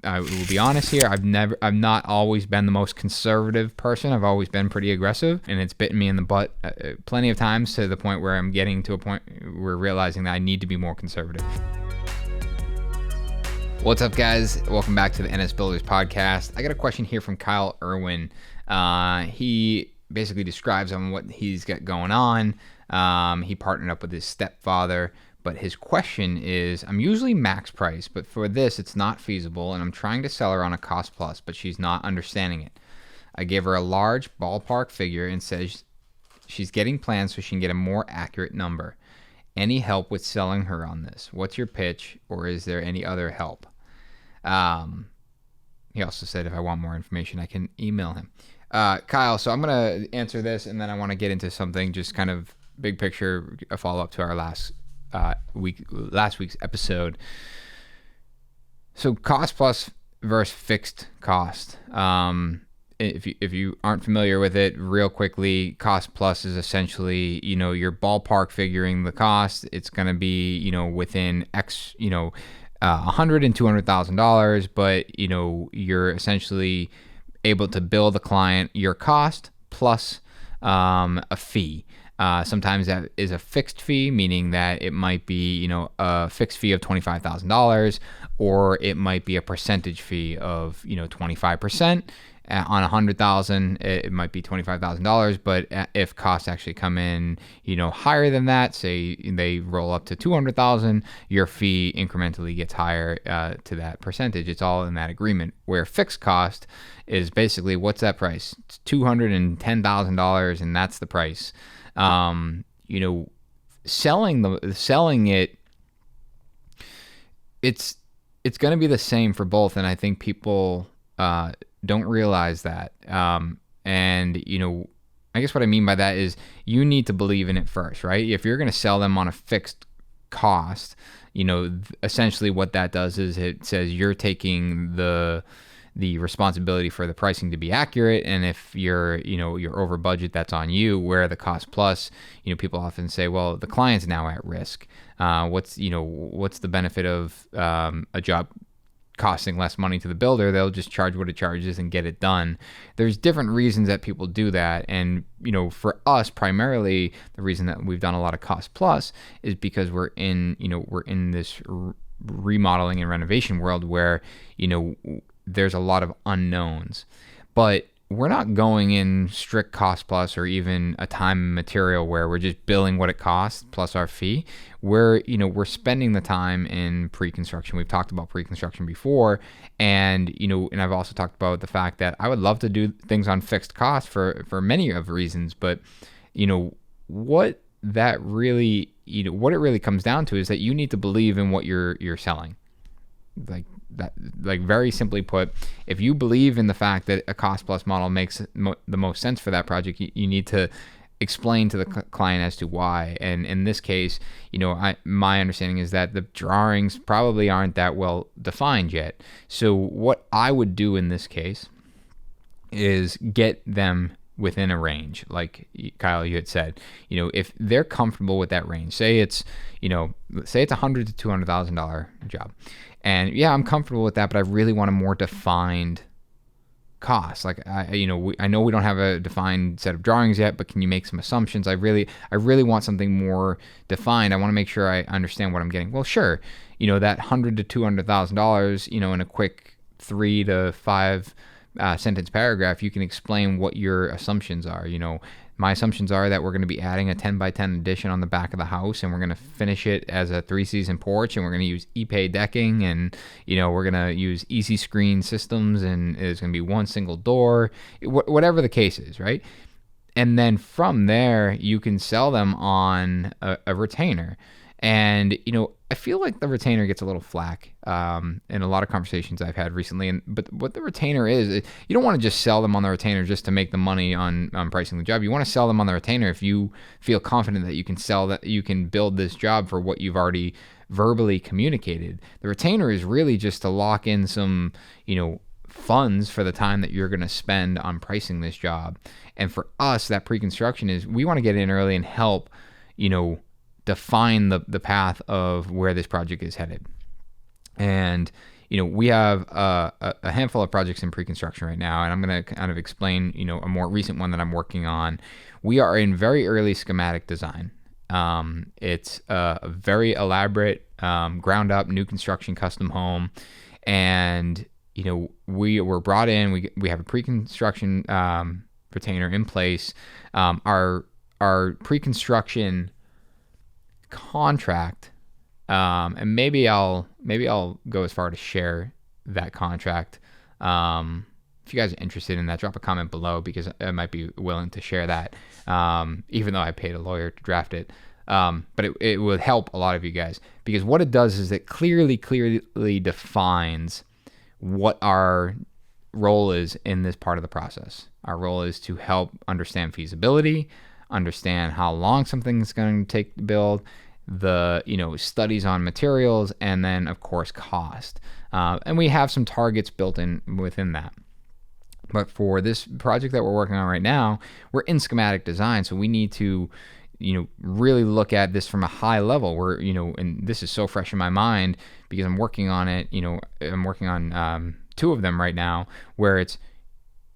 I will be honest here. I've not always been the most conservative person. I've always been pretty aggressive, and it's bitten me in the butt plenty of times, to the point where I'm getting to a point where realizing that I need to be more conservative. What's up, guys? Welcome back to the NS Builders Podcast. I got a question here from Kyle Irwin. He basically describes on what he's got going on. He partnered up with his stepfather, but his question is, I'm usually max price, but for this, it's not feasible, and I'm trying to sell her on a cost plus, but she's not understanding it. I gave her a large ballpark figure and says she's getting plans so she can get a more accurate number. Any help with selling her on this? What's your pitch, or is there any other help? He also said if I want more information, I can email him. Kyle, so I'm going to answer this, and then I want to get into something just kind of big picture, a follow-up to our last week's episode. So cost plus versus fixed cost. If you aren't familiar with it, real quickly, cost plus is essentially, you're ballpark figuring the cost. It's going to be, within X, $100,000 and $200,000, but you're essentially able to bill the client your cost plus a fee. Sometimes that is a fixed fee, meaning that it might be a fixed fee of $25,000, or it might be a percentage fee of 25%. On $100,000, it might be $25,000, but if costs actually come in, higher than that, say they roll up to $200,000, your fee incrementally gets higher to that percentage. It's all in that agreement. Where fixed cost is basically, what's that price? It's $210,000, and that's the price. Selling it, it's going to be the same for both, and I think people don't realize that. And I guess what I mean by that is you need to believe in it first, right? If you're going to sell them on a fixed cost, essentially what that does is it says you're taking the responsibility for the pricing to be accurate, and if you're over budget, that's on you. Where the cost plus, people often say, well, the client's now at risk. What's the benefit of a job costing less money to the builder? They'll just charge what it charges and get it done. There's different reasons that people do that, and for us, primarily the reason that we've done a lot of cost plus is because we're in this remodeling and renovation world where there's a lot of unknowns. But we're not going in strict cost plus or even a time and material where we're just billing what it costs plus our fee. We're spending the time in pre-construction. We've talked about pre-construction before, and and I've also talked about the fact that I would love to do things on fixed cost for many of reasons, but what it really comes down to is that you need to believe in what you're selling. Like very simply put, if you believe in the fact that a cost plus model makes the most sense for that project, you need to explain to the client as to why. And in this case, my understanding is that the drawings probably aren't that well defined yet. So what I would do in this case is get them within a range, like Kyle, you had said. If they're comfortable with that range, say it's $100,000 to $200,000 job. And yeah, I'm comfortable with that, but I really want a more defined cost. Like I know we don't have a defined set of drawings yet, but can you make some assumptions? I really want something more defined. I want to make sure I understand what I'm getting. Well, sure, that $100,000 to $200,000, in a quick 3 to 5 sentence paragraph, you can explain what your assumptions are. My assumptions are that we're going to be adding a 10 by 10 addition on the back of the house, and we're going to finish it as a 3-season porch, and we're going to use Ipe decking, and we're going to use easy screen systems, and it's going to be one single door, whatever the case is, right? And then from there, you can sell them on a retainer. And, I feel like the retainer gets a little flack in a lot of conversations I've had recently. But what the retainer is, you don't want to just sell them on the retainer just to make the money on pricing the job. You want to sell them on the retainer if you feel confident that you can build this job for what you've already verbally communicated. The retainer is really just to lock in some, funds for the time that you're going to spend on pricing this job. And for us, that pre-construction is we want to get in early and help, define the path of where this project is headed. And, we have a handful of projects in pre-construction right now, and I'm going to kind of explain, a more recent one that I'm working on. We are in very early schematic design. It's a very elaborate, ground up, new construction custom home. And, we were brought in, we have a pre-construction, retainer in place. Our pre-construction contract, and maybe I'll go as far to share that contract. If you guys are interested in that, drop a comment below, because I might be willing to share that, even though I paid a lawyer to draft it. But it would help a lot of you guys, because what it does is it clearly defines what our role is in this part of the process. Our role is to help understand feasibility, understand how long something's going to take to build, the studies on materials, and then of course cost. And we have some targets built in within that. But for this project that we're working on right now, we're in schematic design, so we need to really look at this from a high level. We're and this is so fresh in my mind because I'm working on it. I'm working on 2 of them right now, where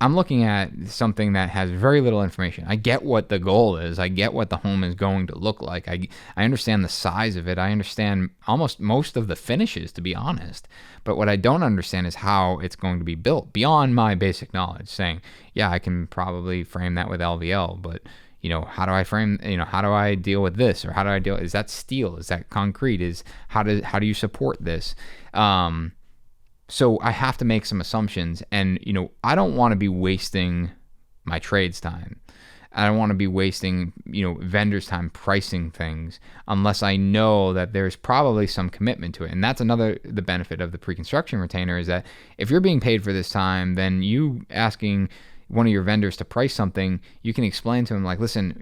I'm looking at something that has very little information. I get what the goal is. I get what the home is going to look like. I understand the size of it. I understand almost most of the finishes, to be honest. But what I don't understand is how it's going to be built beyond my basic knowledge, saying, yeah, I can probably frame that with LVL, but how do I frame, how do I deal with this? Or how do I deal, is that steel? Is that concrete? How do you support this? So I have to make some assumptions, and, I don't want to be wasting my trade's time. I don't want to be wasting, vendors' time pricing things unless I know that there's probably some commitment to it. And that's the benefit of the pre-construction retainer, is that if you're being paid for this time, then you asking one of your vendors to price something, you can explain to them like, listen,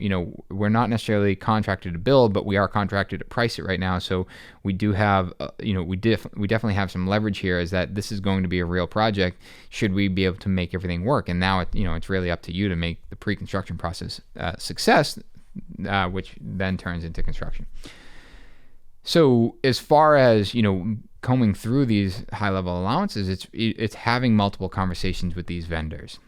we're not necessarily contracted to build, but we are contracted to price it right now. So we do have, we definitely have some leverage here, is that this is going to be a real project. Should we be able to make everything work? And now it's really up to you to make the pre-construction process success, which then turns into construction. So as far as, combing through these high level allowances, it's having multiple conversations with these vendors.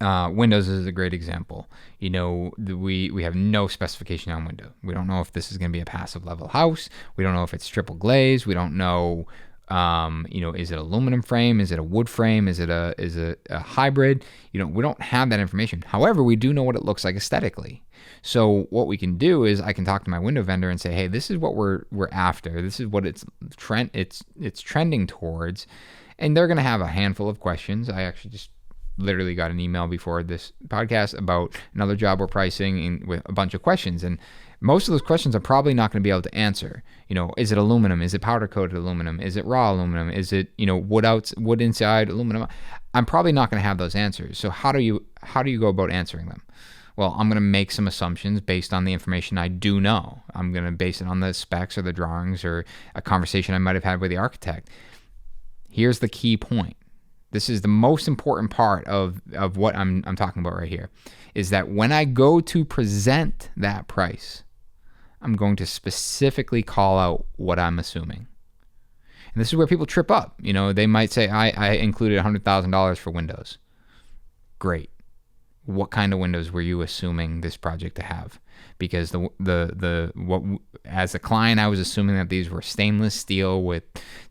Windows is a great example. We have no specification on window. We don't know if this is going to be a passive level house. We don't know if it's triple glazed. We don't know, is it aluminum frame? Is it a wood frame? Is it a hybrid? We don't have that information. However, we do know what it looks like aesthetically. So what we can do is I can talk to my window vendor and say, hey, this is what we're after. This is what it's trending towards. And they're going to have a handful of questions. I actually just literally got an email before this podcast about another job we're pricing with a bunch of questions, and most of those questions I'm probably not going to be able to answer. Is it aluminum? Is it powder coated aluminum? Is it raw aluminum? Is it wood inside aluminum? I'm probably not going to have those answers. So how do you go about answering them? Well, I'm going to make some assumptions based on the information I do know. I'm going to base it on the specs or the drawings or a conversation I might have had with the architect. Here's the key point. This is the most important part of what I'm talking about right here, is that when I go to present that price, I'm going to specifically call out what I'm assuming. And this is where people trip up. They might say, I included $100,000 for windows. Great. What kind of windows were you assuming this project to have? Because as a client, I was assuming that these were stainless steel with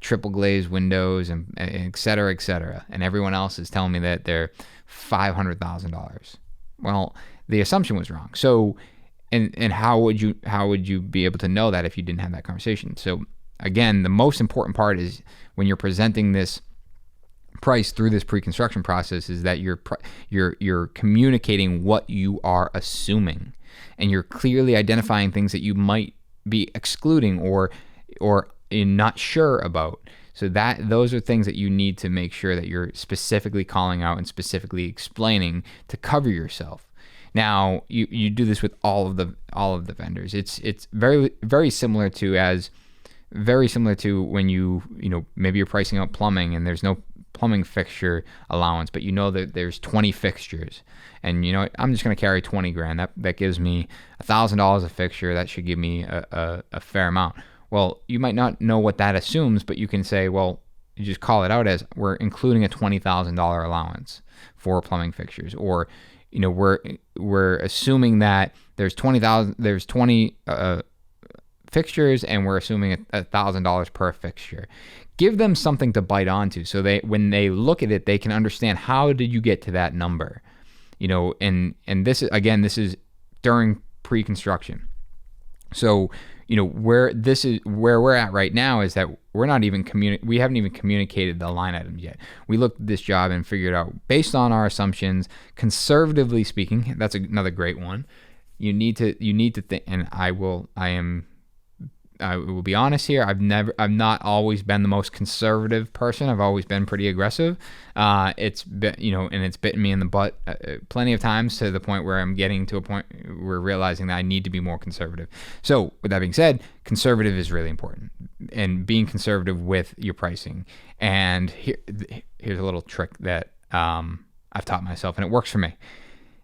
triple glazed windows and et cetera, and everyone else is telling me that they're $500,000. Well, the assumption was wrong. So, and how would you be able to know that if you didn't have that conversation? So again, the most important part is when you're presenting this price through this pre-construction process, is that you're communicating what you are assuming, and you're clearly identifying things that you might be excluding or not sure about. So those are things that you need to make sure that you're specifically calling out and specifically explaining to cover yourself. Now, you do this with all of the vendors. It's very, very similar to when maybe you're pricing out plumbing and there's no plumbing fixture allowance, but that there's 20 fixtures, and I'm just going to carry 20 grand. That gives me $1,000 a fixture. That should give me a fair amount. Well, you might not know what that assumes, but you can say, well, you just call it out as we're including a $20,000 allowance for plumbing fixtures, or we're assuming that there's 20 fixtures, and we're assuming $1,000 per fixture. Give them something to bite onto, so when they look at it, they can understand how did you get to that number. And this is during pre-construction. So where we're at right now is that we haven't even communicated the line items yet. We looked at this job and figured out, based on our assumptions, conservatively speaking, that's another great one. You need to think, and I will be honest here. I've not always been the most conservative person. I've always been pretty aggressive. It's been, and it's bitten me in the butt plenty of times, to the point where I'm getting to a point where realizing that I need to be more conservative. So with that being said, conservative is really important, and being conservative with your pricing. And here's a little trick that I've taught myself, and it works for me,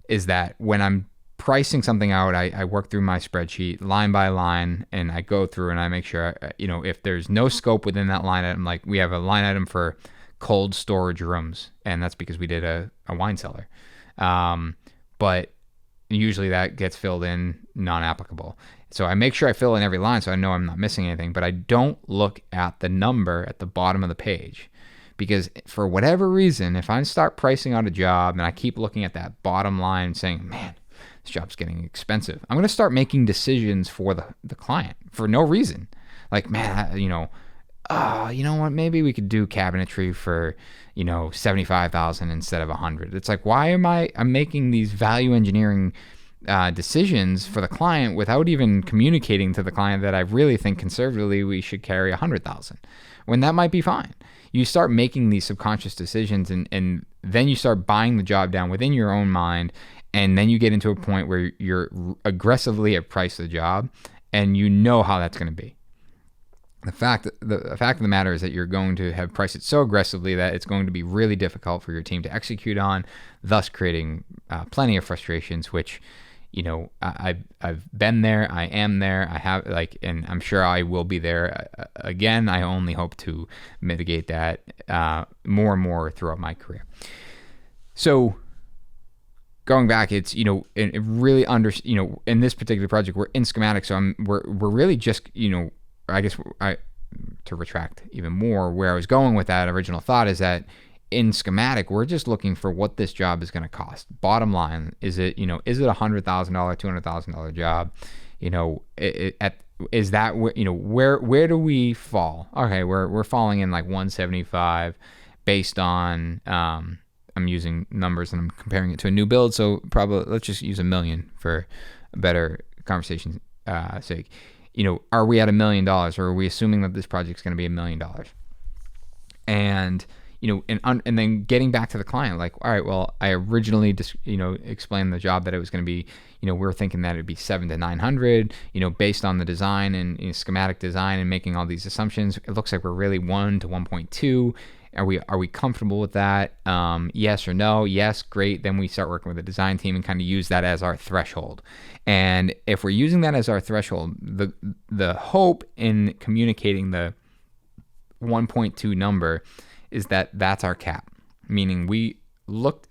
is that when I'm pricing something out, I work through my spreadsheet line by line, and I go through and I make sure, if there's no scope within that line item, like we have a line item for cold storage rooms, and that's because we did a wine cellar. But usually that gets filled in non-applicable. So I make sure I fill in every line so I know I'm not missing anything, but I don't look at the number at the bottom of the page. Because for whatever reason, if I start pricing out a job and I keep looking at that bottom line saying, man, this job's getting expensive, I'm going to start making decisions for the client for no reason. Like, man, you know what, maybe we could do cabinetry for, $75,000 instead of $100,000. It's like, why am I'm making these value engineering decisions for the client without even communicating to the client that I really think conservatively we should carry $100,000, when that might be fine. You start making these subconscious decisions, and then you start buying the job down within your own mind. And then you get into a point where you're aggressively at price the job, and you know how that's going to be. The fact of the matter is that you're going to have priced it so aggressively that it's going to be really difficult for your team to execute on, thus creating plenty of frustrations, which, I've been there, I am there, I have, and I'm sure I will be there again. I only hope to mitigate that more and more throughout my career. So, going back, it's, it really in this particular project, we're in schematic. So we're really just, to retract even more, where I was going with that original thought is that in schematic, we're just looking for what this job is going to cost. Bottom line, is it $100,000, $200,000 job? Is that where do we fall? Okay, we're falling in like 175 based on, I'm using numbers and I'm comparing it to a new build, so probably let's just use $1 million for a better conversation's sake. Are we at $1 million, or are we assuming that this project's going to be $1 million? And and then getting back to the client, like, all right, well, I originally just explained the job that it was going to be, we were thinking that it'd be $700 to $900, based on the design and schematic design and making all these assumptions. It looks like we're really 1 to 1.2. Are we comfortable with that? Yes or no? Yes, great. Then we start working with the design team and kind of use that as our threshold. And if we're using that as our threshold, the hope in communicating the 1.2 number is that that's our cap. Meaning we looked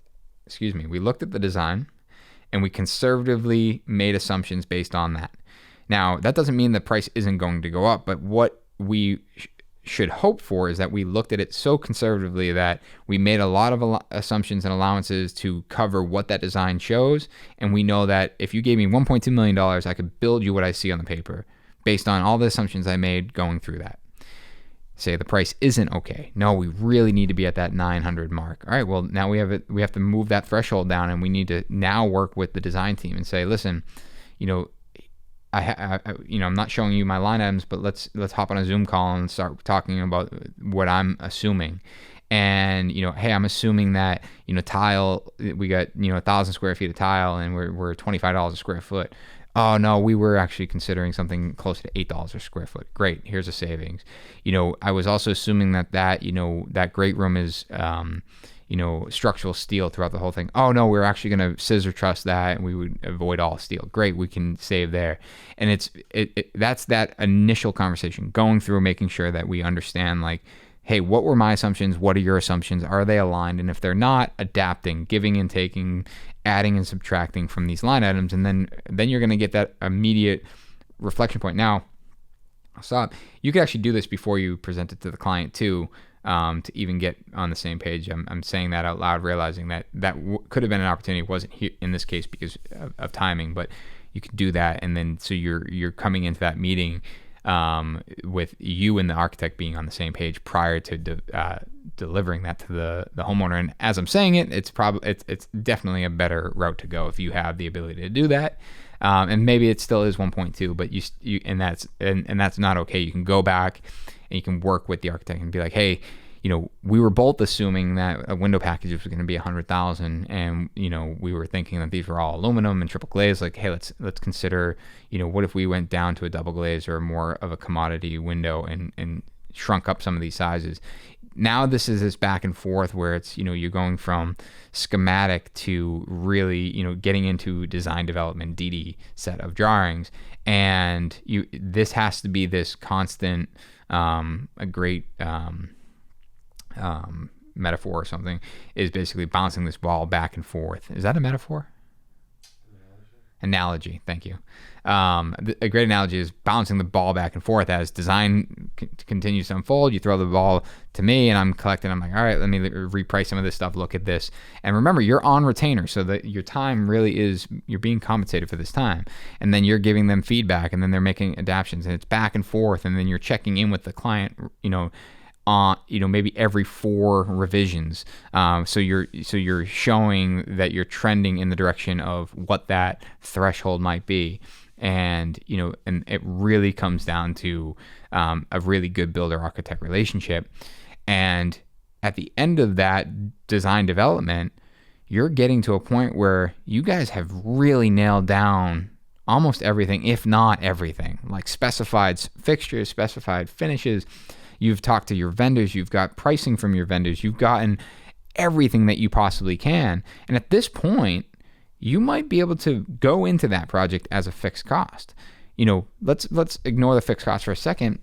at the design and we conservatively made assumptions based on that. Now, that doesn't mean the price isn't going to go up, but what we should hope for is that we looked at it so conservatively that we made a lot of assumptions and allowances to cover what that design shows. And we know that if you gave me $1.2 million, I could build you what I see on the paper based on all the assumptions I made going through that. Say the price isn't okay. No, we really need to be at that 900 mark. All right, well, now we have to move that threshold down, and we need to now work with the design team and say, listen, I'm not showing you my line items, but let's hop on a Zoom call and start talking about what I'm assuming. And, hey, I'm assuming that, tile, we got, 1,000 square feet of tile, and we're $25 a square foot. Oh, no, we were actually considering something closer to $8 a square foot. Great, here's a savings. I was also assuming that great room is, structural steel throughout the whole thing. Oh, no, we're actually going to scissor truss that, and we would avoid all steel. Great, we can save there. And that's that initial conversation, going through, making sure that we understand, like, hey, what were my assumptions? What are your assumptions? Are they aligned? And if they're not, adapting, giving and taking, adding and subtracting from these line items, and then you're going to get that immediate reflection point. Now, stop. You could actually do this before you present it to the client too, to even get on the same page. I'm saying that out loud, realizing that could have been an opportunity. It wasn't here in this case because of timing, but you could do that, and then so you're coming into that meeting with you and the architect being on the same page prior to delivering that to the homeowner. And as I'm saying it, it's definitely a better route to go if you have the ability to do that. And maybe it still is 1.2, but you and that's not okay. You can go back and you can work with the architect and be like, hey, we were both assuming that a window package was going to be $100,000, and we were thinking that these were all aluminum and triple glaze. Like, hey, let's consider, what if we went down to a double glaze or more of a commodity window and shrunk up some of these sizes. Now this is this back and forth where it's, you're going from schematic to really, getting into design development, DD set of drawings. And this has to be this constant, a great metaphor or something, is basically bouncing this ball back and forth. Is that a metaphor? Analogy. Thank you. A great analogy is bouncing the ball back and forth as design continues to unfold. You throw the ball to me and I'm collecting. I'm like, all right, let me reprice some of this stuff. Look at this. And remember, you're on retainer. So that your time really is, you're being compensated for this time. And then you're giving them feedback, and then they're making adaptations, and it's back and forth. And then you're checking in with the client, maybe every 4 revisions. So you're showing that you're trending in the direction of what that threshold might be. And, and it really comes down to a really good builder-architect relationship. And at the end of that design development, you're getting to a point where you guys have really nailed down almost everything, if not everything, like specified fixtures, specified finishes. You've talked to your vendors, you've got pricing from your vendors, you've gotten everything that you possibly can. And at this point, you might be able to go into that project as a fixed cost. Let's ignore the fixed cost for a second.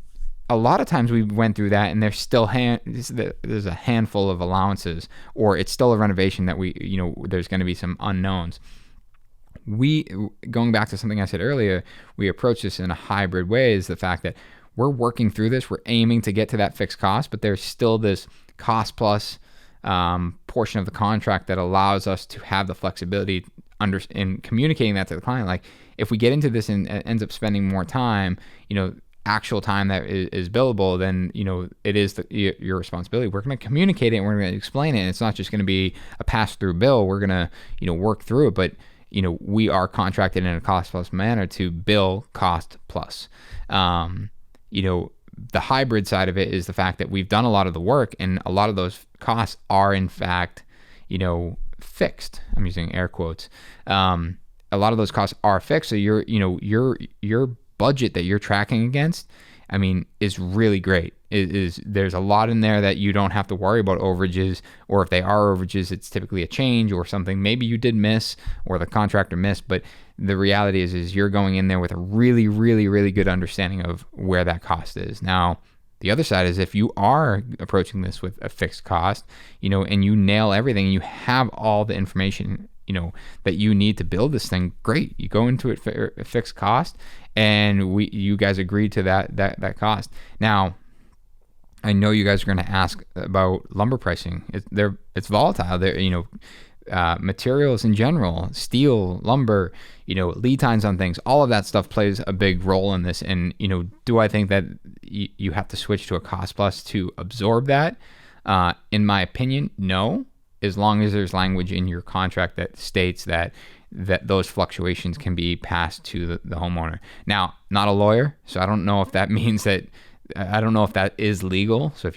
A lot of times we went through that and there's still there's a handful of allowances, or it's still a renovation that there's going to be some unknowns. Going back to something I said earlier, we approach this in a hybrid way, is the fact that we're working through this. We're aiming to get to that fixed cost, but there's still this cost plus portion of the contract that allows us to have the flexibility in communicating that to the client. Like, if we get into this and ends up spending more time, actual time that is billable, then it is your responsibility. We're going to communicate it and we're going to explain it. And it's not just going to be a pass-through bill. We're going to work through it, but we are contracted in a cost plus manner to bill cost plus. The hybrid side of it is the fact that we've done a lot of the work, and a lot of those costs are in fact, fixed. I'm using air quotes. A lot of those costs are fixed. So your budget that you're tracking against, is really great. There's a lot in there that you don't have to worry about overages, or if they are overages, it's typically a change or something maybe you did miss or the contractor missed. But the reality is you're going in there with a really, really, really good understanding of where that cost is. Now, the other side is if you are approaching this with a fixed cost, and you nail everything, and you have all the information, that you need to build this thing, great. You go into it for a fixed cost, and you guys agree to that cost. Now, I know you guys are going to ask about lumber pricing. It's volatile. Materials in general, steel, lumber, lead times on things, all of that stuff plays a big role in this. And, do I think that you have to switch to a cost plus to absorb that? In my opinion, no, as long as there's language in your contract that states that those fluctuations can be passed to the homeowner. Now, not a lawyer, so I don't know if that means that, I don't know if that is legal. So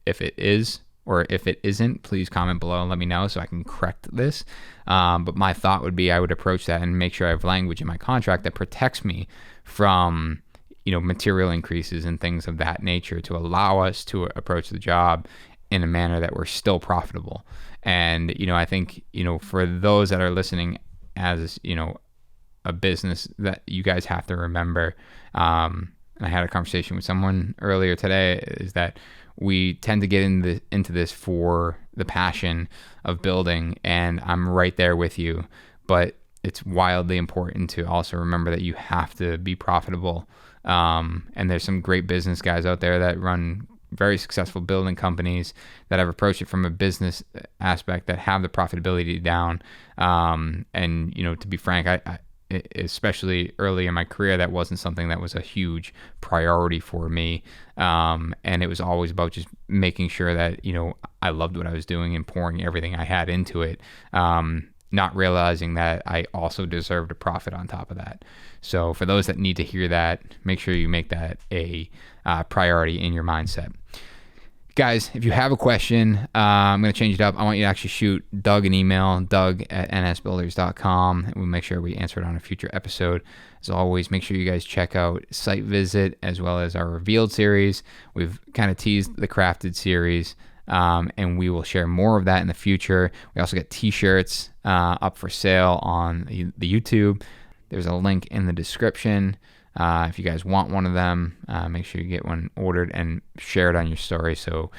if it is, or if it isn't, please comment below and let me know so I can correct this. But my thought would be I would approach that and make sure I have language in my contract that protects me from, material increases and things of that nature to allow us to approach the job in a manner that we're still profitable. And, I think, for those that are listening as, a business, that you guys have to remember, and I had a conversation with someone earlier today, is that we tend to get into this for the passion of building, and I'm right there with you. But it's wildly important to also remember that you have to be profitable. And there's some great business guys out there that run very successful building companies that have approached it from a business aspect, that have the profitability down. And, you know, to be frank, I especially early in my career, that wasn't something that was a huge priority for me. And it was always about just making sure that, you know, I loved what I was doing and pouring everything I had into it. Not realizing that I also deserved a profit on top of that. So for those that need to hear that, make sure you make that a priority in your mindset. Guys, if you have a question, I'm going to change it up. I want you to actually shoot Doug an email, doug@nsbuilders.com, and we'll make sure we answer it on a future episode. As always, make sure you guys check out Site Visit as well as our Revealed series. We've kind of teased the Crafted series, and we will share more of that in the future. We also got t-shirts up for sale on the YouTube. There's a link in the description. If you guys want one of them, make sure you get one ordered and share it on your story so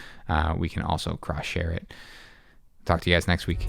we can also cross-share it. Talk to you guys next week.